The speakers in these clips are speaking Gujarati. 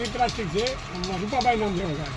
શ્રી પ્લાસ્ટિક છે, રૂપાભાઈ નામ છે બધા.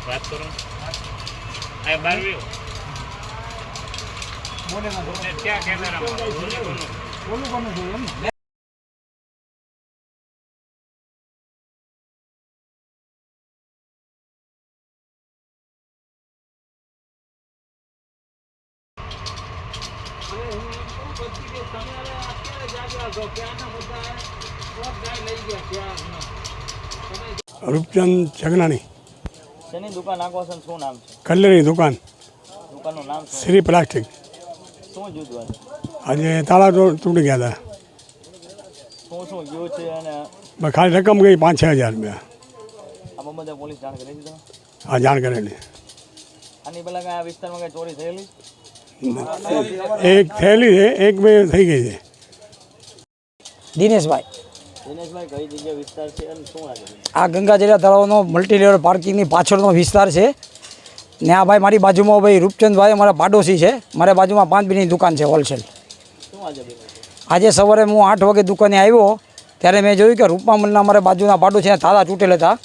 વાત કરો આ 12 બોલે ના ક્યાં કેમેરામાં બોલું કોનું જોઈએ એમ રૂપચંદ છગનાણી. શેની દુકાન નાખો છો? શું નામ છે? કલ્લેરી દુકાન. દુકાનનું નામ શું? શ્રી પ્લાસ્ટિક. શું જુદું આજે તાળા તૂટી ગયા હતા. શું ગયું છે અને ખાલી રકમ ગઈ 5-6 હજાર રૂપિયા. આ બાબતે પોલીસ જાણ કરી દીધી? હા, જાણ કરેલી. આની પહેલાં કાંઈ આ વિસ્તારમાં કાંઈ ચોરી થયેલી? એક થયેલી છે, એક બે થઈ ગઈ છે. દિનેશભાઈ, કઈ જગ્યા વિસ્તાર છે અને શું લાગે? આ ગંગાજળિયા તળાવનો મલ્ટી લેવલ પાર્કિંગની પાછળનો વિસ્તાર છે ને. આ ભાઈ મારી બાજુમાં ભાઈ રૂપચંદભાઈ અમારા પાડોશી છે. મારા બાજુમાં 5 બીની દુકાન છે હોલસેલ. શું આજે સવારે હું 8 વાગે દુકાને આવ્યો ત્યારે મેં જોયું કે રૂપમામલના અમારા બાજુના પાડોશીના તાળા તૂટેલા હતા.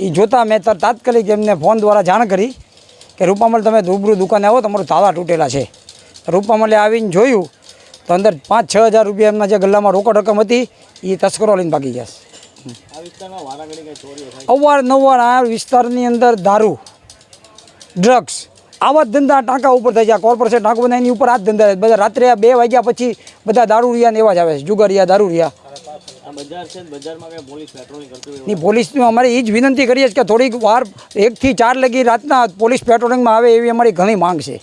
એ જોતાં મેં તાત્કાલિક એમને ફોન દ્વારા જાણ કરી કે રૂપમામલ તમે રૂબરૂ દુકાને આવો, તમારું તાળા તૂટેલા છે. રૂપમામલે આવીને જોયું તો અંદર 5-6 હજાર રૂપિયા એમના જે ગલ્લામાં રોકડ રકમ હતી એ તસ્કરો લઈને ભાગી ગયા છે. અવારનવાર આ વિસ્તારની અંદર દારૂ, ડ્રગ્સ, આવા જ ધંધા ટાંકા ઉપર થઈ જાય. કોર્પોરેશન ટાંકો બનાવીને એની ઉપર આ જ ધંધા. બધા રાત્રે 2 વાગ્યા પછી બધા દારૂરિયા ને એવા જ આવે છે, જુગારિયા, દારૂરિયા. પોલીસની અમારે એ જ વિનંતી કરીએ છીએ કે થોડીક વાર 1 થી 4 લગી રાતના પોલીસ પેટ્રોલિંગમાં આવે એવી અમારી ઘણી માંગ છે.